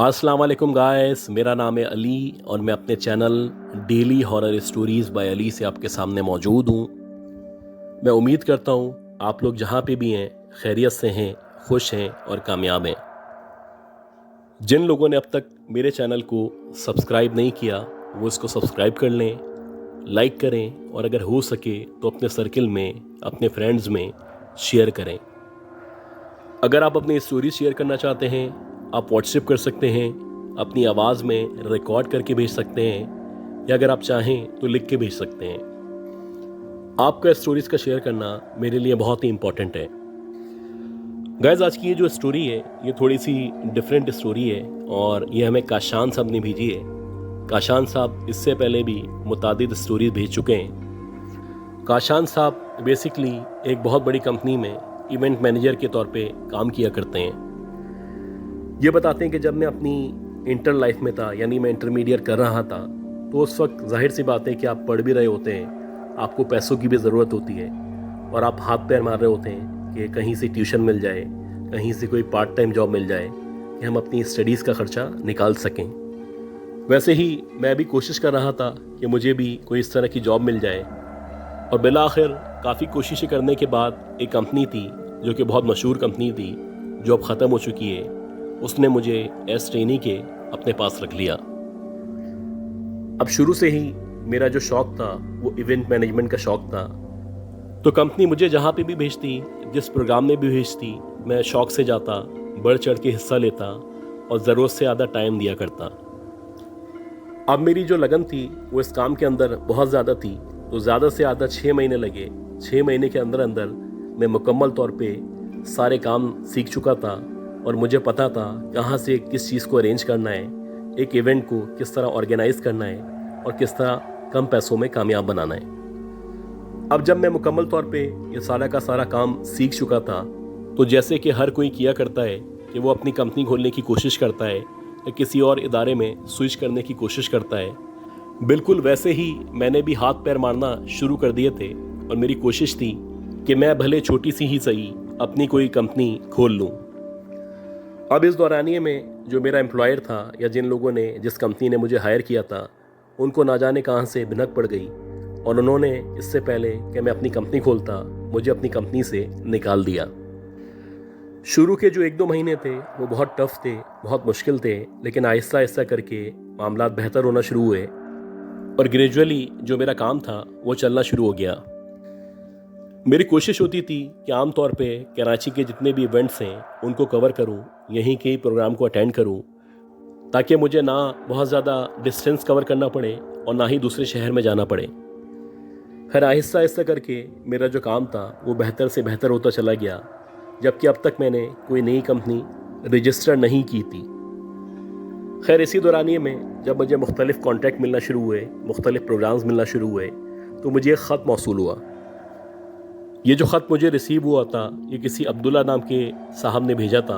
अस्सलाम वालेकुम गाइस, मेरा नाम है अली और मैं अपने channel daily horror stories by Ali से आपके सामने मौजूद हूँ। मैं उम्मीद करता हूँ आप लोग जहाँ पे भी हैं खैरियत से हैं, खुश हैं और कामयाब हैं। जिन लोगों ने अब तक मेरे चैनल को सब्सक्राइब नहीं किया वो इसको सब्सक्राइब कर लें, लाइक करें और अगर हो सके तो अपने सर्किल में, अपने फ्रेंड्स में शेयर करें। अगर आप अपनी स्टोरी शेयर करना चाहते हैं आप व्हाट्सएप कर सकते हैं, अपनी आवाज़ में रिकॉर्ड करके भेज सकते हैं या अगर आप चाहें तो लिख के भेज सकते हैं। आपका स्टोरीज़ का शेयर करना मेरे लिए बहुत ही इम्पॉर्टेंट है। गाइस, आज की ये जो स्टोरी है ये थोड़ी सी डिफरेंट स्टोरी है और ये हमें काशान साहब ने भेजी है। काशान साहब इससे पहले भी मुतादिद स्टोरीज भेज चुके हैं। काशान साहब बेसिकली एक बहुत बड़ी कंपनी में इवेंट मैनेजर के तौर पे काम किया करते हैं। ये बताते हैं कि जब मैं अपनी इंटर लाइफ में था, यानी मैं इंटरमीडिएट कर रहा था, तो उस वक्त जाहिर सी बात है कि आप पढ़ भी रहे होते हैं, आपको पैसों की भी ज़रूरत होती है और आप हाथ पैर मार रहे होते हैं कि कहीं से ट्यूशन मिल जाए, कहीं से कोई पार्ट टाइम जॉब मिल जाए कि हम अपनी स्टडीज़ का ख़र्चा निकाल सकें। वैसे ही मैं भी कोशिश कर रहा था कि मुझे भी कोई इस तरह की जॉब मिल जाए और बिलाखिर काफ़ी कोशिशें करने के बाद एक कंपनी थी जो कि बहुत मशहूर कंपनी थी, जो अब ख़त्म हो चुकी है, उसने मुझे एज ट्रेनी के अपने पास रख लिया। अब शुरू से ही मेरा जो शौक़ था वो इवेंट मैनेजमेंट का शौक़ था, तो कंपनी मुझे जहाँ पे भी भेजती, जिस प्रोग्राम में भी भेजती, मैं शौक़ से जाता, बढ़ चढ़ के हिस्सा लेता और ज़रूरत से ज़्यादा टाइम दिया करता। अब मेरी जो लगन थी वो इस काम के अंदर बहुत ज़्यादा थी, तो ज़्यादा से ज़्यादा 6 महीने लगे। 6 महीने के अंदर अंदर मैं मुकम्मल तौर पे सारे काम सीख चुका था और मुझे पता था कहाँ से किस चीज़ को अरेंज करना है, एक इवेंट को किस तरह ऑर्गेनाइज़ करना है और किस तरह कम पैसों में कामयाब बनाना है। अब जब मैं मुकम्मल तौर पे ये सारा का सारा काम सीख चुका था, तो जैसे कि हर कोई किया करता है कि वो अपनी कंपनी खोलने की कोशिश करता है या किसी और इदारे में स्विच करने की कोशिश करता है, बिल्कुल वैसे ही मैंने भी हाथ पैर मारना शुरू कर दिए थे और मेरी कोशिश थी कि मैं भले छोटी सी ही सही अपनी कोई कंपनी खोल लूँ। अब इस दौरानिए में जो मेरा एम्प्लॉयर था या जिन लोगों ने, जिस कंपनी ने मुझे हायर किया था, उनको ना जाने कहाँ से भिनक पड़ गई और उन्होंने इससे पहले कि मैं अपनी कंपनी खोलता मुझे अपनी कंपनी से निकाल दिया। शुरू के जो 1-2 महीने थे वो बहुत टफ थे, बहुत मुश्किल थे, लेकिन आहिस्ता आहिस्ता करके मामलात बेहतर होना शुरू हुए और ग्रेजुअली जो मेरा काम था वो चलना शुरू हो गया। मेरी कोशिश होती थी कि आम तौर पे कराची के जितने भी इवेंट्स हैं उनको कवर करूं, यहीं के प्रोग्राम को अटेंड करूं, ताकि मुझे ना बहुत ज़्यादा डिस्टेंस कवर करना पड़े और ना ही दूसरे शहर में जाना पड़े। खैर आहिस्ता आहिस्ता करके मेरा जो काम था वो बेहतर से बेहतर होता चला गया, जबकि अब तक मैंने कोई नई कंपनी रजिस्टर नहीं की थी। खैर इसी दौरानिए में जब मुझे मुख्तलिफ़ कॉन्टैक्ट मिलना शुरू हुए, मुख्तलिफ़ प्रोग्राम्स मिलना शुरू हुए, तो मुझे एक ख़त मौसूल हुआ। ये जो ख़त मुझे रिसीव हुआ था ये किसी अब्दुल्ला नाम के साहब ने भेजा था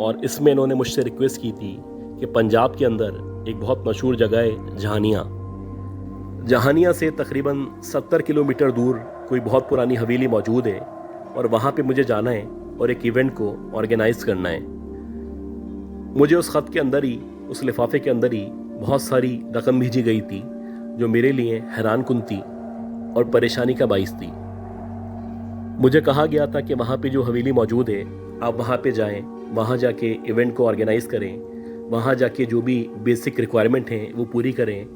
और इसमें इन्होंने मुझसे रिक्वेस्ट की थी कि पंजाब के अंदर एक बहुत मशहूर जगह है जहानिया से तकरीबन 70 किलोमीटर दूर कोई बहुत पुरानी हवेली मौजूद है और वहाँ पे मुझे जाना है और एक इवेंट को ऑर्गेनाइज़ करना है। मुझे उस ख़त के अंदर ही, उस लिफाफे के अंदर ही बहुत सारी रकम भेजी गई थी जो मेरे लिए हैरान कुन थी और परेशानी का बाइस थी। मुझे कहा गया था कि वहाँ पे जो हवेली मौजूद है आप वहाँ पे जाएं, वहाँ जाके इवेंट को ऑर्गेनाइज़ करें, वहाँ जाके जो भी बेसिक रिक्वायरमेंट हैं वो पूरी करें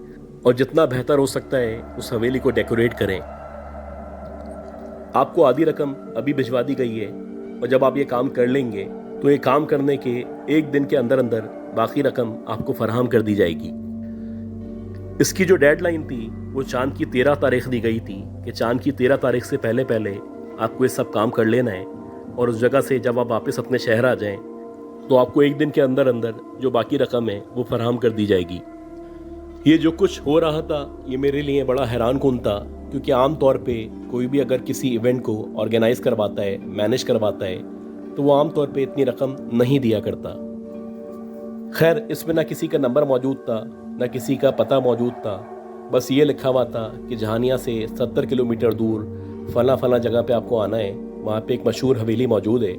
और जितना बेहतर हो सकता है उस हवेली को डेकोरेट करें। आपको आधी रकम अभी भिजवा दी गई है और जब आप ये काम कर लेंगे तो ये काम करने के 1 दिन के अंदर अंदर बाकी रकम आपको फराहम कर दी जाएगी। इसकी जो डेडलाइन थी वो चांद की 13 तारीख दी गई थी कि चांद की 13 तारीख से पहले पहले आपको ये सब काम कर लेना है और उस जगह से जब आप वापस अपने शहर आ जाएं तो आपको 1 दिन के अंदर अंदर जो बाकी रकम है वो फराहम कर दी जाएगी। ये जो कुछ हो रहा था ये मेरे लिए बड़ा हैरान कुन था, क्योंकि आम तौर पे कोई भी अगर किसी इवेंट को ऑर्गेनाइज़ करवाता है, मैनेज करवाता है, तो वो आम तौर पे इतनी रकम नहीं दिया करता। खैर इसमें ना किसी का नंबर मौजूद था, ना किसी का पता मौजूद था, बस ये लिखा हुआ था कि जहानिया से 70 किलोमीटर दूर फला जगह पे आपको आना है, वहाँ पे एक मशहूर हवेली मौजूद है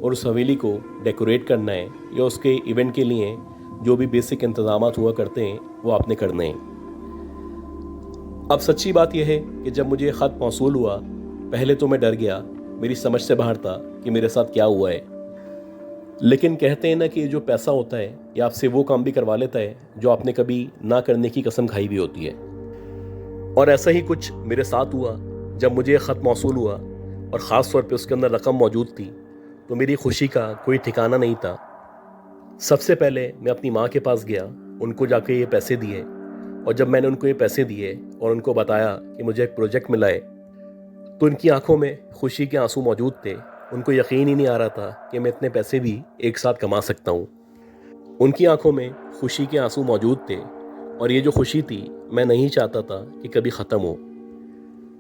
और उस हवेली को डेकोरेट करना है या उसके इवेंट के लिए जो भी बेसिक इंतज़ामात हुआ करते हैं वो आपने करने हैं। अब सच्ची बात यह है कि जब मुझे ख़त मौसूल हुआ, पहले तो मैं डर गया, मेरी समझ से बाहर था कि मेरे साथ क्या हुआ है। लेकिन कहते हैं ना कि जो पैसा होता है ये आपसे वो काम भी करवा लेता है जो आपने कभी ना करने की कसम खाई भी होती है। और ऐसा ही कुछ मेरे साथ हुआ। जब मुझे ये ख़त मौसूल हुआ और ख़ास तौर पे उसके अंदर रकम मौजूद थी, तो मेरी खुशी का कोई ठिकाना नहीं था। सबसे पहले मैं अपनी माँ के पास गया, उनको जाके ये पैसे दिए, और जब मैंने उनको ये पैसे दिए और उनको बताया कि मुझे एक प्रोजेक्ट मिला है, तो उनकी आंखों में खुशी के आंसू मौजूद थे। उनको यकीन ही नहीं आ रहा था कि मैं इतने पैसे भी एक साथ कमा सकता हूँ। उनकी आंखों में खुशी के आंसू मौजूद थे, और ये जो खुशी थी मैं नहीं चाहता था कि कभी ख़त्म हो।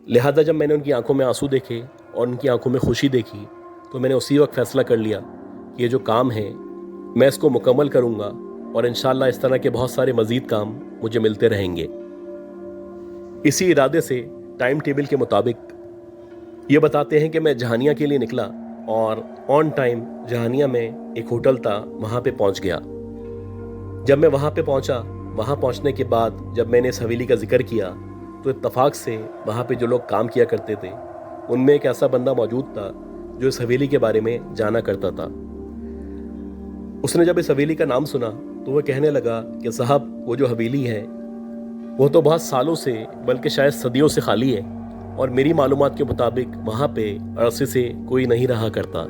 लिहाजा जब मैंने उनकी आंखों में आंसू देखे और उनकी आंखों में खुशी देखी, तो मैंने उसी वक्त फ़ैसला कर लिया कि ये जो काम है मैं इसको मुकम्मल करूँगा, और इंशाअल्लाह इस तरह के बहुत सारे मज़ीद काम मुझे मिलते रहेंगे। इसी इरादे से टाइम टेबल के मुताबिक ये बताते हैं कि मैं जहानिया के लिए निकला, और ऑन टाइम जहानिया में एक होटल था, वहाँ पे पहुँच गया। जब मैं वहाँ पे पहुँचा, वहाँ पहुँचने के बाद जब मैंने इस हवेली का जिक्र किया, तो इत्तफाक से वहाँ पे जो लोग काम किया करते थे उनमें एक ऐसा बंदा मौजूद था जो इस हवेली के बारे में जाना करता था। उसने जब इस हवेली का नाम सुना तो वह कहने लगा कि साहब, वो जो हवेली है वो तो बहुत सालों से, बल्कि शायद सदियों से खाली है, और मेरी मालूमात के मुताबिक वहाँ पे अरसे से कोई नहीं रहा करता।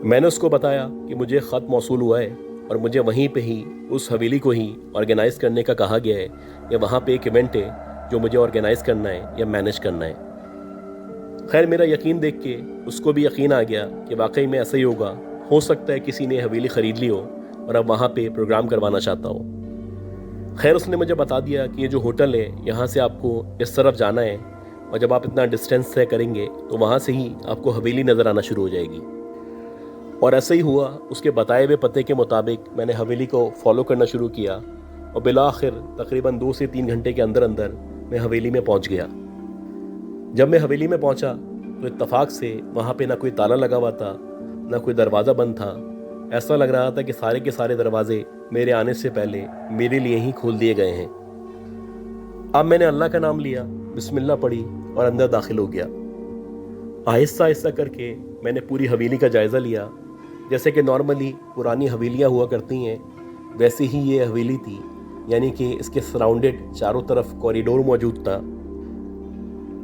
मैंने उसको बताया कि मुझे ख़त मौसूल हुआ है और मुझे वहीं पे ही उस हवेली को ही ऑर्गेनाइज़ करने का कहा गया है, या वहाँ पे एक इवेंट है जो मुझे ऑर्गेनाइज़ करना है या मैनेज करना है। खैर, मेरा यकीन देख के उसको भी यकीन आ गया कि वाकई में ऐसा ही होगा। हो सकता है किसी ने हवेली ख़रीद ली हो और अब वहाँ पे प्रोग्राम करवाना चाहता हो। खैर, उसने मुझे बता दिया कि ये जो होटल है यहाँ से आपको इस तरफ जाना है, और जब आप इतना डिस्टेंस तय करेंगे तो वहाँ से ही आपको हवेली नज़र आना शुरू हो जाएगी। और ऐसा ही हुआ। उसके बताए हुए पते के मुताबिक मैंने हवेली को फॉलो करना शुरू किया, और बिलाखिर तकरीबन 2 से 3 घंटे के अंदर अंदर मैं हवेली में पहुँच गया। जब मैं हवेली में पहुँचा तो इत्तफाक से वहाँ पे ना कोई ताला लगा हुआ था, ना कोई दरवाज़ा बंद था। ऐसा लग रहा था कि सारे के सारे दरवाजे मेरे आने से पहले मेरे लिए ही खोल दिए गए हैं। अब मैंने अल्लाह का नाम लिया, बिस्मिल्लाह पढ़ी और अंदर दाखिल हो गया। आहिस्ता आहिस्ता करके मैंने पूरी हवेली का जायज़ा लिया। जैसे कि नॉर्मली पुरानी हवेलियाँ हुआ करती हैं, वैसे ही ये हवेली थी, यानी कि इसके सराउंडेड चारों तरफ कॉरिडोर मौजूद था,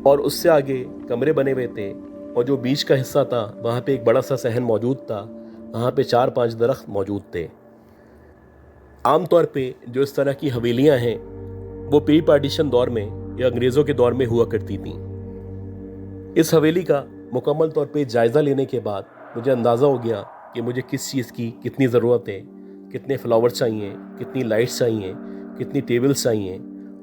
और उससे आगे कमरे बने हुए थे, और जो बीच का हिस्सा था वहाँ पे एक बड़ा सा सहन मौजूद था। वहाँ पे 4-5 दरख्त मौजूद थे। आम तौर पे जो इस तरह की हवेलियाँ हैं वो प्री पार्टीशन दौर में या अंग्रेज़ों के दौर में हुआ करती थीं। इस हवेली का मुकम्मल तौर पे जायज़ा लेने के बाद मुझे अंदाज़ा हो गया कि मुझे किस चीज़ की कितनी ज़रूरत है, कितने फ्लावर्स चाहिए, कितनी लाइट्स चाहिए, कितनी टेबल्स चाहिए,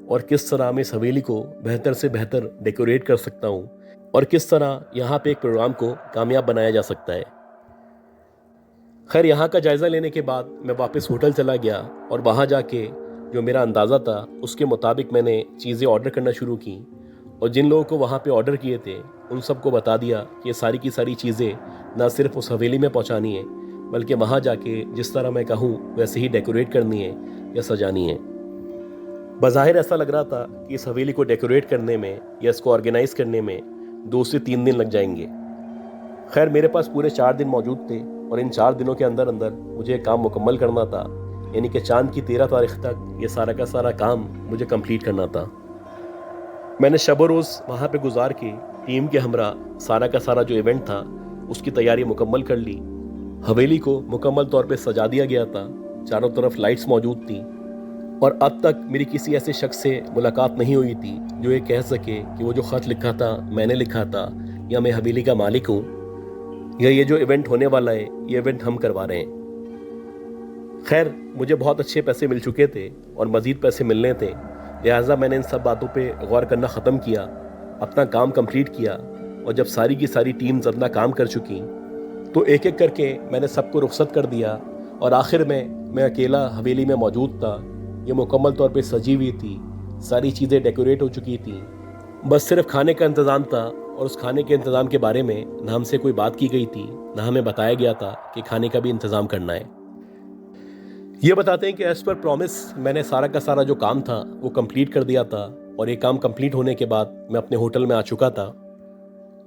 और किस तरह मैं इस हवेली को बेहतर से बेहतर डेकोरेट कर सकता हूँ, और किस तरह यहाँ पे एक प्रोग्राम को कामयाब बनाया जा सकता है। खैर, यहाँ का जायज़ा लेने के बाद मैं वापस होटल चला गया, और वहाँ जाके जो मेरा अंदाज़ा था उसके मुताबिक मैंने चीज़ें ऑर्डर करना शुरू की, और जिन लोगों को वहाँ पे ऑर्डर किए थे उन सबको बता दिया कि ये सारी की सारी चीज़ें ना सिर्फ उस हवेली में पहुँचानी है, बल्कि वहाँ जाके जिस तरह मैं कहूँ वैसे ही डेकोरेट करनी है या सजानी है। बज़ाहिर ऐसा लग रहा था कि इस हवेली को डेकोरेट करने में या इसको ऑर्गेनाइज़ करने में 2 से 3 दिन लग जाएंगे। खैर, मेरे पास पूरे 4 दिन मौजूद थे, और इन 4 दिनों के अंदर अंदर मुझे काम मुकम्मल करना था, यानी कि चांद की 13 तारीख तक ये सारा का सारा काम मुझे कंप्लीट करना था। मैंने शब रोज़ वहाँ पे गुजार के टीम के हमरा सारा का सारा जो इवेंट था उसकी तैयारी मुकम्मल कर ली। हवेली को मुकम्मल तौर पे सजा दिया गया था, चारों तरफ लाइट्स मौजूद थी, और अब तक मेरी किसी ऐसे शख्स से मुलाकात नहीं हुई थी जो ये कह सके कि वो जो ख़त लिखा था मैंने लिखा था, या मैं हवेली का मालिक हूँ, या ये जो इवेंट होने वाला है ये इवेंट हम करवा रहे हैं। खैर, मुझे बहुत अच्छे पैसे मिल चुके थे और मज़ीद पैसे मिलने थे, लिहाजा मैंने इन सब बातों पे गौर करना ख़त्म किया, अपना काम कंप्लीट किया, और जब सारी की सारी टीम्स अपना काम कर चुकी तो एक एक करके मैंने सबको रुखसत कर दिया, और आखिर में मैं अकेला हवेली में मौजूद था। ये मुकम्मल तौर पे सजी हुई थी, सारी चीज़ें डेकोरेट हो चुकी थी, बस सिर्फ खाने का इंतज़ाम था, और उस खाने के इंतज़ाम के बारे में ना हमसे कोई बात की गई थी, ना हमें बताया गया था कि खाने का भी इंतज़ाम करना है। یہ بتاتے ہیں کہ ایز پر پرومس میں نے سارا کا سارا جو کام تھا وہ کمپلیٹ کر دیا تھا، اور یہ کام کمپلیٹ ہونے کے بعد میں اپنے ہوٹل میں آ چکا تھا،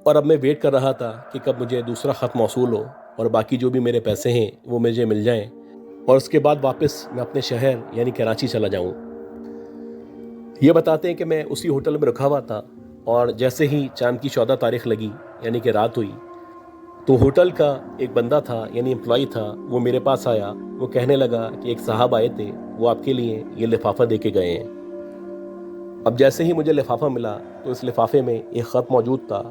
اور اب میں ویٹ کر رہا تھا کہ کب مجھے دوسرا خط موصول ہو اور باقی جو بھی میرے پیسے ہیں وہ مجھے مل جائیں، اور اس کے بعد واپس میں اپنے شہر یعنی کراچی چلا جاؤں۔ یہ بتاتے ہیں کہ میں اسی ہوٹل میں رکھا ہوا تھا، اور جیسے ہی چاند کی 14 تاریخ لگی یعنی کہ رات ہوئی، تو ہوٹل کا ایک بندہ تھا یعنی امپلائی تھا، وہ میرے پاس آیا۔ وہ کہنے لگا کہ ایک صاحب آئے تھے، وہ آپ کے لیے یہ لفافہ دے کے گئے ہیں۔ اب جیسے ہی مجھے لفافہ ملا تو اس لفافے میں ایک خط موجود تھا،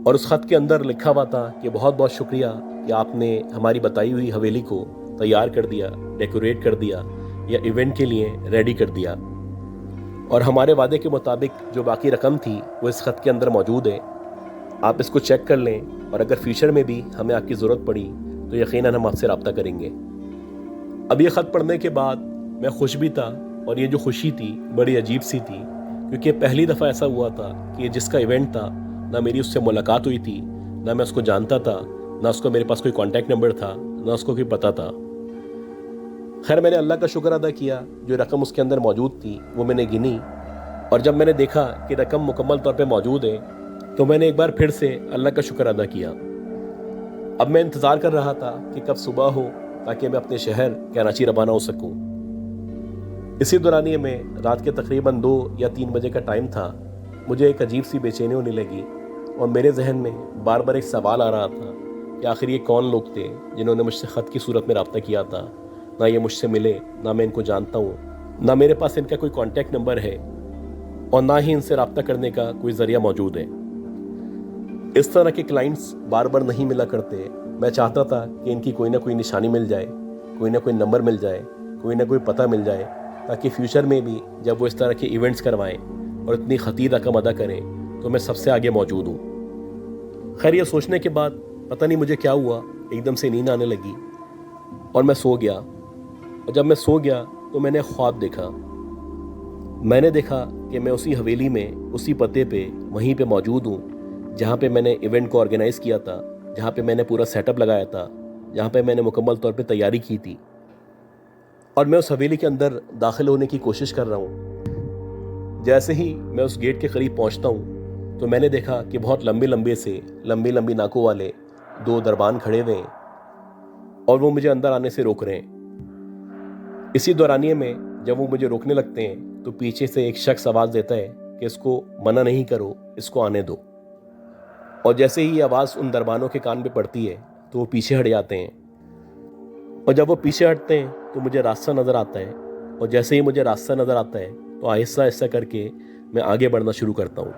اور اس خط کے اندر لکھا ہوا تھا کہ بہت بہت شکریہ کہ آپ نے ہماری بتائی ہوئی حویلی کو تیار کر دیا، ڈیکوریٹ کر دیا، یا ایونٹ کے لیے ریڈی کر دیا، اور ہمارے وعدے کے مطابق جو باقی رقم تھی وہ اس خط کے اندر موجود ہے۔ آپ اس کو چیک کر لیں، اور اگر فیوچر میں بھی ہمیں آپ کی ضرورت پڑی تو یقیناً ہم آپ سے رابطہ کریں گے۔ اب یہ خط پڑھنے کے بعد میں خوش بھی تھا، اور یہ جو خوشی تھی بڑی عجیب سی تھی، کیونکہ پہلی دفعہ ایسا ہوا تھا کہ جس کا ایونٹ تھا نہ میری اس سے ملاقات ہوئی تھی، نہ میں اس کو جانتا تھا، نہ اس کو میرے پاس کوئی کانٹیکٹ نمبر تھا، نہ اس کو کوئی پتہ تھا۔ خیر میں نے اللہ کا شکر ادا کیا، جو رقم اس کے اندر موجود تھی وہ میں نے گنی، اور جب میں نے دیکھا کہ رقم مکمل طور پہ موجود ہے تو میں نے ایک بار پھر سے اللہ کا شکر ادا کیا۔ اب میں انتظار کر رہا تھا کہ کب صبح ہو تاکہ میں اپنے شہر کراچی روانہ ہو سکوں۔ اسی دورانیے میں رات کے تقریباً 2 یا 3 بجے کا ٹائم تھا، مجھے ایک عجیب سی بے چینی ہونے لگی، اور میرے ذہن میں بار بار ایک سوال آ رہا تھا کہ آخر یہ کون لوگ تھے جنہوں نے مجھ سے خط کی صورت میں رابطہ کیا تھا؟ نہ یہ مجھ سے ملے، نہ میں ان کو جانتا ہوں، نہ میرے پاس ان کا کوئی کانٹیکٹ نمبر ہے، اور نہ ہی ان سے رابطہ کرنے کا کوئی ذریعہ موجود ہے۔ اس طرح کے کلائنٹس بار بار نہیں ملا کرتے۔ میں چاہتا تھا کہ ان کی کوئی نہ کوئی نشانی مل جائے، کوئی نہ کوئی نمبر مل جائے، کوئی نہ کوئی پتہ مل جائے، تاکہ فیوچر میں بھی جب وہ اس طرح کے ایونٹس کروائیں اور اتنی خطیر رقم ادا کریں تو میں سب سے آگے موجود ہوں۔ خیر یہ سوچنے کے بعد پتہ نہیں مجھے کیا ہوا، ایک دم سے نیند آنے لگی اور میں سو گیا۔ اور جب میں سو گیا تو میں نے خواب دیکھا۔ میں نے دیکھا کہ میں اسی حویلی میں، اسی پتے پہ، وہیں پہ موجود ہوں جہاں پہ میں نے ایونٹ کو آرگنائز کیا تھا، جہاں پہ میں نے پورا سیٹ اپ لگایا تھا، جہاں پہ میں نے مکمل طور پہ تیاری کی تھی، اور میں اس حویلی کے اندر داخل ہونے کی کوشش کر رہا ہوں۔ جیسے ہی میں اس گیٹ کے قریب پہنچتا ہوں تو میں نے دیکھا کہ بہت لمبی لمبی ناکوں والے 2 دربان کھڑے ہوئے ہیں، اور وہ مجھے اندر آنے سے روک رہے ہیں۔ اسی دورانیے میں جب وہ مجھے روکنے لگتے ہیں تو پیچھے سے ایک شخص آواز دیتا ہے کہ اس کو منع نہیں کرو، اس کو آنے دو، اور جیسے ہی یہ آواز ان دربانوں کے کان پہ پڑتی ہے تو وہ پیچھے ہٹ جاتے ہیں، اور جب وہ پیچھے ہٹتے ہیں تو مجھے راستہ نظر آتا ہے، اور جیسے ہی مجھے راستہ نظر آتا ہے تو آہستہ آہستہ کر کے میں آگے بڑھنا شروع کرتا ہوں،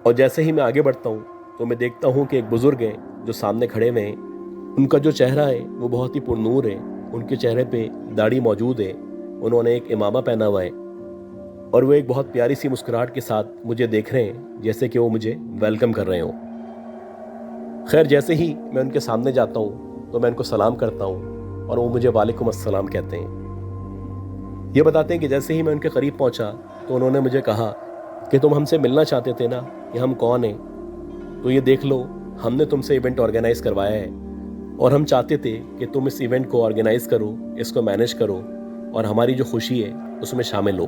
اور جیسے ہی میں آگے بڑھتا ہوں تو میں دیکھتا ہوں کہ ایک بزرگ ہیں جو سامنے کھڑے ہوئے ہیں۔ ان کا جو چہرہ ہے وہ بہت ہی پرنور ہے، ان کے چہرے پہ داڑھی موجود ہے، انہوں نے ایک امامہ پہنا ہوا ہے، اور وہ ایک بہت پیاری سی مسکراہٹ کے ساتھ مجھے دیکھ رہے ہیں جیسے کہ وہ مجھے ویلکم کر رہے ہوں۔ خیر جیسے ہی میں ان کے سامنے جاتا ہوں تو میں ان کو سلام کرتا ہوں، اور وہ مجھے وعلیکم السلام کہتے ہیں۔ یہ بتاتے ہیں کہ جیسے ہی میں ان کے قریب پہنچا تو انہوں نے مجھے کہا کہ تم ہم سے ملنا چاہتے تھے نا، کہ ہم کون ہیں؟ تو یہ دیکھ لو، ہم نے تم سے ایونٹ آرگنائز کروایا ہے، اور ہم چاہتے تھے کہ تم اس ایونٹ کو آرگنائز کرو، اس کو مینیج کرو، اور ہماری جو خوشی ہے اس میں شامل ہو۔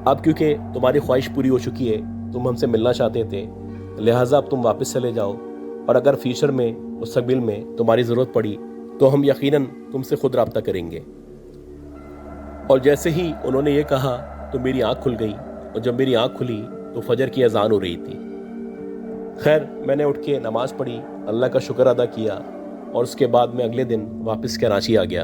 اب کیونکہ تمہاری خواہش پوری ہو چکی ہے، تم ہم سے ملنا چاہتے تھے، لہٰذا اب تم واپس چلے جاؤ، اور اگر فیوچر میں، مستقبل میں تمہاری ضرورت پڑی تو ہم یقیناً تم سے خود رابطہ کریں گے۔ اور جیسے ہی انہوں نے یہ کہا تو میری آنکھ کھل گئی، اور جب میری آنکھ کھلی تو فجر کی اذان ہو رہی تھی۔ خیر میں نے اٹھ کے نماز پڑھی، اللہ کا شکر ادا کیا، اور اس کے بعد میں اگلے دن واپس کراچی آ گیا۔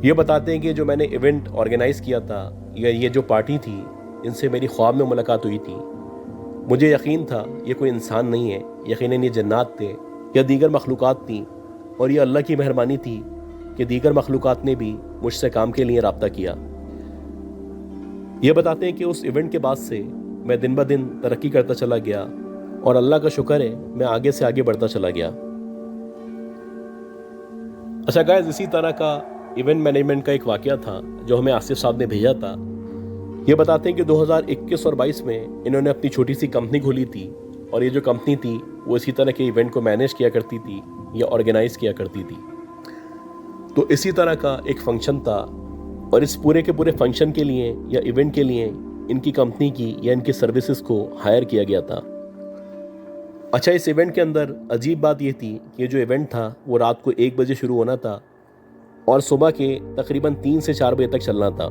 یہ بتاتے ہیں کہ جو میں نے ایونٹ آرگنائز کیا تھا، یا یہ جو پارٹی تھی، ان سے میری خواب میں ملاقات ہوئی تھی۔ مجھے یقین تھا یہ کوئی انسان نہیں ہے، یقیناً یہ جنات تھے یا دیگر مخلوقات تھیں، اور یہ اللہ کی مہربانی تھی کہ دیگر مخلوقات نے بھی مجھ سے کام کے لیے رابطہ کیا۔ یہ بتاتے ہیں کہ اس ایونٹ کے بعد سے میں دن بدن ترقی کرتا چلا گیا، اور اللہ کا شکر ہے میں آگے سے آگے بڑھتا چلا گیا۔ اچھا گائز، اسی طرح کا ایونٹ مینجمنٹ کا ایک واقعہ تھا جو ہمیں آصف صاحب نے بھیجا تھا۔ یہ بتاتے ہیں کہ 2021 اور 22 میں انہوں نے اپنی چھوٹی سی کمپنی کھولی تھی، اور یہ جو کمپنی تھی وہ اسی طرح کے ایونٹ کو مینیج کیا کرتی تھی یا آرگنائز کیا کرتی تھی۔ तो इसी तरह का एक फंक्शन था और इस पूरे के पूरे फंक्शन के लिए या इवेंट के लिए इनकी कंपनी की या इनकी सर्विसेज को हायर किया गया था। अच्छा, इस इवेंट के अंदर अजीब बात ये थी कि ये जो इवेंट था वो रात को 1 बजे शुरू होना था और सुबह के तकरीबन 3 से 4 बजे तक चलना था।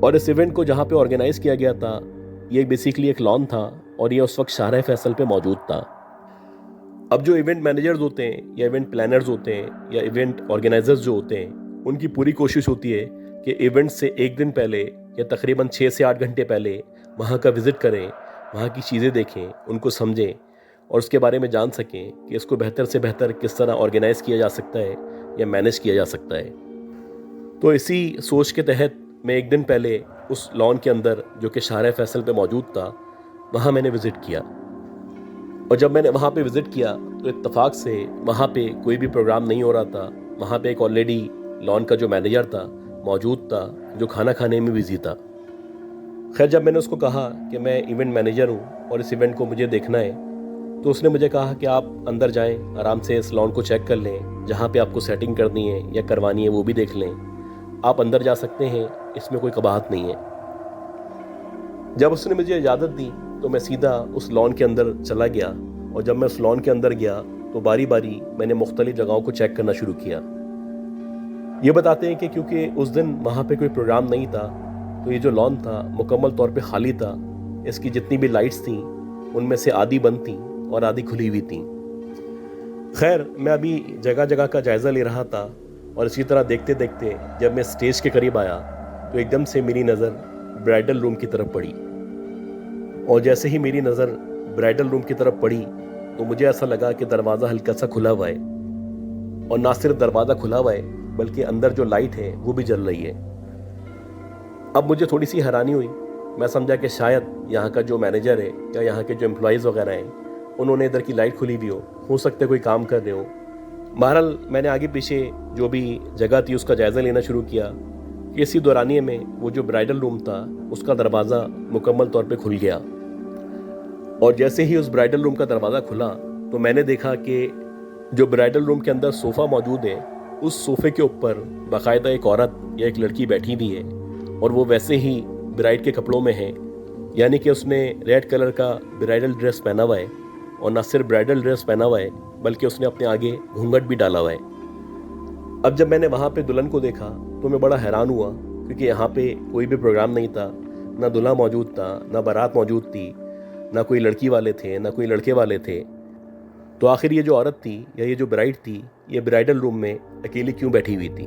और इस इवेंट को जहाँ पे ऑर्गेनाइज़ किया गया था ये बेसिकली एक लॉन था और ये उस वक्त शाहराह फैसल पे मौजूद था। अब जो इवेंट मैनेजर्स होते हैं या इवेंट प्लानर्स होते हैं या इवेंट ऑर्गेनाइजर्स जो होते हैं, उनकी पूरी कोशिश होती है कि इवेंट से एक दिन पहले या तकरीबन 6 से 8 घंटे पहले वहाँ का विज़िट करें, वहाँ की चीज़ें देखें, उनको समझें और उसके बारे में जान सकें कि इसको बेहतर से बेहतर किस तरह ऑर्गेनाइज़ किया जा सकता है या मैनेज किया जा सकता है। तो इसी सोच के तहत मैं एक दिन पहले उस लॉन के अंदर जो कि शाहराह फैसल पे मौजूद था वहाँ मैंने विज़िट किया। और जब मैंने वहाँ पे विज़िट किया तो इत्तेफाक से वहाँ पे कोई भी प्रोग्राम नहीं हो रहा था। वहाँ पे एक ऑलरेडी लॉन का जो मैनेजर था मौजूद था जो खाना खाने में बिजी था। खैर, जब मैंने उसको कहा कि मैं इवेंट मैनेजर हूँ और इस इवेंट को मुझे देखना है, तो उसने मुझे कहा कि आप अंदर जाएं, आराम से इस लॉन को चेक कर लें, जहाँ पे आपको सेटिंग करनी है या करवानी है वो भी देख लें, आप अंदर जा सकते हैं, इसमें कोई कबाहत नहीं है। जब उसने मुझे इजाज़त दी तो मैं सीधा उस लॉन के अंदर चला गया और जब मैं उस लॉन के अंदर गया तो बारी बारी मैंने मुख्तलिफ जगहों को चेक करना शुरू किया। ये बताते हैं कि क्योंकि उस दिन वहाँ पे कोई प्रोग्राम नहीं था तो ये जो लॉन था मुकम्मल तौर पे खाली था। इसकी जितनी भी लाइट्स थी उनमें से आधी बंद थी और आधी खुली हुई थी। खैर, मैं अभी जगह जगह का जायज़ा ले रहा था और इसी तरह देखते देखते जब मैं स्टेज के करीब आया तो एकदम से मेरी नज़र ब्राइडल रूम की तरफ पड़ी। और जैसे ही मेरी नज़र ब्राइडल रूम की तरफ पड़ी तो मुझे ऐसा लगा कि दरवाज़ा हल्का सा खुला हुआ है और ना सिर्फ दरवाज़ा खुला हुआ है बल्कि अंदर जो लाइट है वो भी जल रही है। अब मुझे थोड़ी सी हैरानी हुई। मैं समझा कि शायद यहाँ का जो मैनेजर है या यहाँ के जो एम्प्लॉयज़ वगैरह हैं उन्होंने इधर की लाइट खुली भी हो सकता है कोई काम कर रहे हो। बहरहाल मैंने आगे पीछे जो भी जगह थी उसका जायज़ा लेना शुरू किया। इसी दौरानिए में वो जो ब्राइडल रूम था उसका दरवाज़ा मुकम्मल तौर पे खुल गया और जैसे ही उस ब्राइडल रूम का दरवाज़ा खुला तो मैंने देखा कि जो ब्राइडल रूम के अंदर सोफ़ा मौजूद है उस सोफ़े के ऊपर बाकायदा एक औरत या एक लड़की बैठी भी है और वो वैसे ही ब्राइड के कपड़ों में है, यानी कि उसने रेड कलर का ब्राइडल ड्रेस पहना हुआ है और ना सिर्फ ब्राइडल ड्रेस पहना हुआ है बल्कि उसने अपने आगे घूंघट भी डाला हुआ है। अब जब मैंने वहाँ पे दुल्हन को देखा तो मैं बड़ा हैरान हुआ क्योंकि यहाँ पे कोई भी प्रोग्राम नहीं था, ना दूल्हा मौजूद था, ना बारात मौजूद थी, ना कोई लड़की वाले थे, ना कोई लड़के वाले थे। तो आखिर ये जो औरत थी या ये जो ब्राइड थी ये ब्राइडल रूम में अकेली क्यों बैठी हुई थी?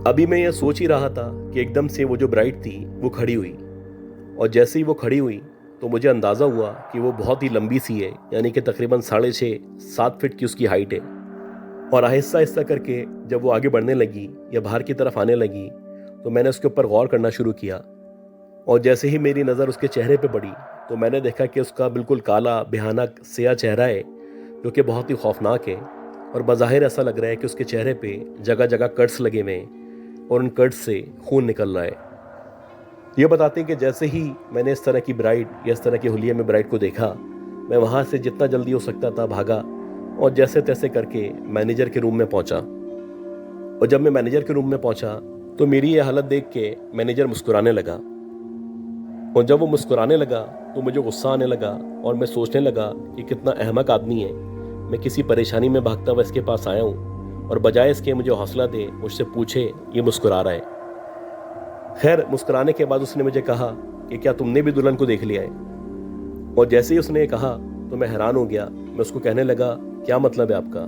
अभी मैं ये सोच ही रहा था कि एकदम से वो जो ब्राइड थी वो खड़ी हुई और जैसे ही वो खड़ी हुई तो मुझे अंदाज़ा हुआ कि वो बहुत ही लंबी सी है, यानी कि तकरीबन 6.5-7 फीट की उसकी हाइट है। और आहिस्ता आहिस्ता करके जब वो आगे बढ़ने लगी या बाहर की तरफ आने लगी तो मैंने उसके ऊपर गौर करना शुरू किया और जैसे ही मेरी नज़र उसके चेहरे पे पड़ी तो मैंने देखा कि उसका बिल्कुल काला भयानक स्याह चेहरा है जो कि बहुत ही खौफनाक है और बज़ाहिर ऐसा लग रहा है कि उसके चेहरे पे जगह जगह कट्स लगे हुए हैं और उन कट्स से खून निकल रहा है। ये बताते हैं कि जैसे ही मैंने इस तरह की ब्राइड या इस तरह के हुलिये में ब्राइड को देखा मैं वहाँ से जितना जल्दी हो सकता था भागा और जैसे तैसे करके मैनेजर के रूम में पहुँचा। और जब मैं मैनेजर के रूम में पहुँचा तो मेरी ये हालत देख के मैनेजर मुस्कुराने लगा और जब वो मुस्कुराने लगा तो मुझे गुस्सा आने लगा और मैं सोचने लगा कि कितना अहमक आदमी है, मैं किसी परेशानी में भागता हुआ इसके पास आया हूँ और बजाय इसके मुझे हौसला दे, मुझसे पूछे ये मुस्कुरा रहा है। खैर, मुस्कुराने के बाद उसने मुझे कहा कि क्या तुमने भी दुल्हन को देख लिया है? और जैसे ही उसने कहा तो मैं हैरान हो गया। मैं उसको कहने लगा क्या मतलब है आपका?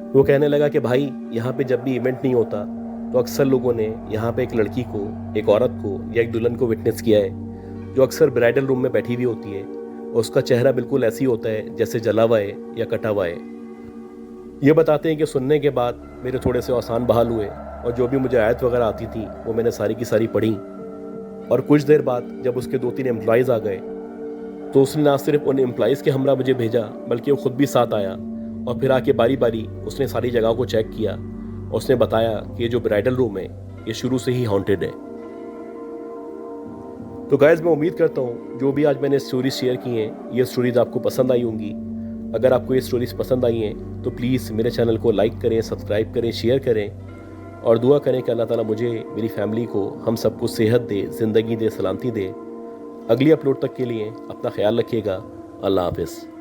वो कहने लगा कि भाई यहाँ पे जब भी इवेंट नहीं होता तो अक्सर लोगों ने यहाँ पे एक लड़की को, एक औरत को या एक दुल्हन को विटनेस किया है जो अक्सर ब्राइडल रूम में बैठी हुई होती है और उसका चेहरा बिल्कुल ऐसी होता है जैसे जला हुआ है या कटा हुआ है। ये बताते हैं कि सुनने के बाद मेरे थोड़े से आसान बहाल हुए और जो भी मुझे आयत वगैरह आती थी वो मैंने सारी की सारी पढ़ी। और कुछ देर बाद जब उसके 2-3 एम्प्लॉयज़ आ गए तो उसने ना सिर्फ उन एम्प्लॉयज़ के हमरा मुझे भेजा बल्कि वो ख़ुद भी साथ आया और फिर आके बारी बारी उसने सारी जगह को चेक किया और उसने बताया कि ये जो ब्राइडल रूम है ये शुरू से ही हॉन्टेड है। तो गाइस, मैं उम्मीद करता हूँ जो भी आज मैंने स्टोरीज शेयर की हैं ये स्टोरीज आपको पसंद आई होंगी। اگر آپ کو یہ سٹوریز پسند آئی ہیں تو پلیز میرے چینل کو لائک کریں، سبسکرائب کریں، شیئر کریں اور دعا کریں کہ اللہ تعالیٰ مجھے، میری فیملی کو، ہم سب کو صحت دے، زندگی دے، سلامتی دے۔ اگلی اپلوڈ تک کے لیے اپنا خیال رکھیے گا۔ اللہ حافظ۔